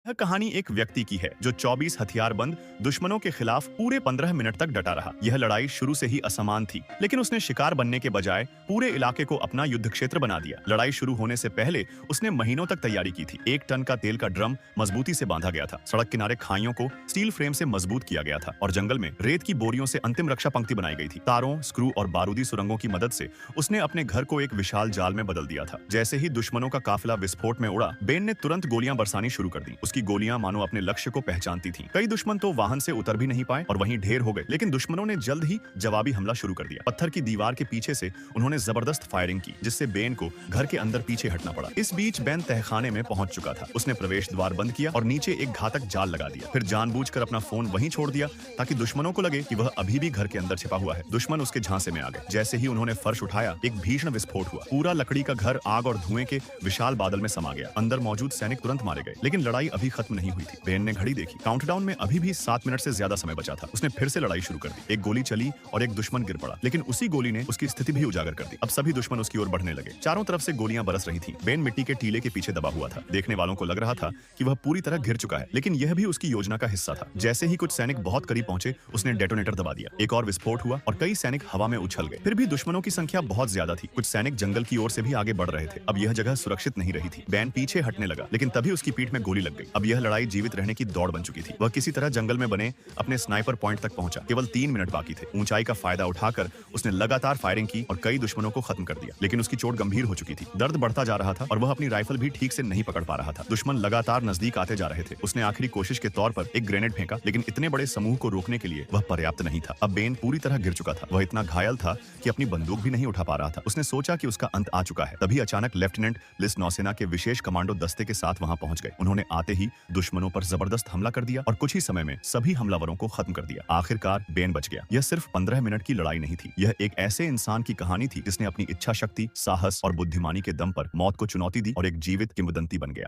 यह कहानी एक व्यक्ति की है जो 24 हथियारबंद दुश्मनों के खिलाफ पूरे 15 मिनट तक डटा रहा। यह लड़ाई शुरू से ही असमान थी, लेकिन उसने शिकार बनने के बजाय पूरे इलाके को अपना युद्ध क्षेत्र बना दिया। लड़ाई शुरू होने से पहले उसने महीनों तक तैयारी की थी। 1 टन का तेल का ड्रम मजबूती से बांधा गया था, सड़क किनारे खाइयों को स्टील फ्रेम से मजबूत किया गया था और जंगल में रेत की बोरियों से अंतिम रक्षा पंक्ति बनाई गई थी। तारों, स्क्रू और बारूदी सुरंगों की मदद से उसने अपने घर को एक विशाल जाल में बदल दिया था। जैसे ही दुश्मनों का काफिला विस्फोट में उड़ा, बेन ने तुरंत गोलियां बरसानी शुरू कर दी। उसकी गोलियां मानो अपने लक्ष्य को पहचानती थीं। कई दुश्मन तो वाहन से उतर भी नहीं पाए और वहीं ढेर हो गए, लेकिन दुश्मनों ने जल्द ही जवाबी हमला शुरू कर दिया। पत्थर की दीवार के पीछे से उन्होंने जबरदस्त फायरिंग की, जिससे बेन को घर के अंदर पीछे हटना पड़ा। इस बीच बेन तहखाने में पहुंच चुका था। उसने प्रवेश द्वार बंद किया और नीचे एक घातक जाल लगा दिया। फिर जानबूझकर अपना फोन वहीं छोड़ दिया ताकि दुश्मनों को लगे कि वह अभी भी घर के अंदर छिपा हुआ है। दुश्मन उसके झांसे में आ गए। जैसे ही उन्होंने फर्श उठाया, एक भीषण विस्फोट हुआ। पूरा लकड़ी का घर आग और धुएं के विशाल बादल में समा गया। अंदर मौजूद सैनिक तुरंत मारे गए, लेकिन लड़ाई अभी खत्म नहीं हुई थी। बेन ने घड़ी देखी। काउंटडाउन में अभी भी 7 मिनट से ज्यादा समय बचा था। उसने फिर से लड़ाई शुरू कर दी। एक गोली चली और एक दुश्मन गिर पड़ा, लेकिन उसी गोली ने उसकी स्थिति भी उजागर कर दी। अब सभी दुश्मन उसकी ओर बढ़ने लगे। चारों तरफ से गोलियां बरस रही थीं। बेन मिट्टी के टीले के पीछे दबा हुआ था। देखने वालों को लग रहा था कि वह पूरी तरह घिर चुका है, लेकिन यह भी उसकी योजना का हिस्सा था। जैसे ही कुछ सैनिक बहुत करीब पहुंचे, उसने डेटोनेटर दबा दिया। एक और विस्फोट हुआ और कई सैनिक हवा में उछल गए। फिर भी दुश्मनों की संख्या बहुत ज्यादा थी। कुछ सैनिक जंगल की ओर से भी आगे बढ़ रहे थे। अब यह जगह सुरक्षित नहीं रही थी। बेन पीछे हटने लगा, लेकिन तभी उसकी पीठ में गोली लग गई। अब यह लड़ाई जीवित रहने की दौड़ बन चुकी थी। वह किसी तरह जंगल में बने अपने स्नाइपर पॉइंट तक पहुंचा। केवल 3 मिनट बाकी थे। ऊंचाई का फायदा उठाकर उसने लगातार फायरिंग की और कई दुश्मनों को खत्म कर दिया, लेकिन उसकी चोट गंभीर हो चुकी थी। दर्द बढ़ता जा रहा था और वह अपनी राइफल भी ठीक से नहीं पकड़ पा रहा था। दुश्मन लगातार नजदीक आते जा रहे थे। उसने आखिरी कोशिश के तौर पर एक ग्रेनेड फेंका, लेकिन इतने बड़े समूह को रोकने के लिए वह पर्याप्त नहीं था। अब बेन पूरी तरह गिर चुका था। वह इतना घायल था कि अपनी बंदूक भी नहीं उठा पा रहा था। उसने सोचा कि उसका अंत आ चुका है। तभी अचानक लेफ्टिनेंट लिस नौसेना के विशेष कमांडो दस्ते के साथ वहां पहुंच गए। उन्होंने आते ही दुश्मनों पर जबरदस्त हमला कर दिया और कुछ ही समय में सभी हमलावरों को खत्म कर दिया। आखिरकार बेन बच गया। यह सिर्फ 15 मिनट की लड़ाई नहीं थी। यह एक ऐसे इंसान की कहानी थी जिसने अपनी इच्छा शक्ति, साहस और बुद्धिमानी के दम पर मौत को चुनौती दी और एक जीवित किंवदंती बन गया।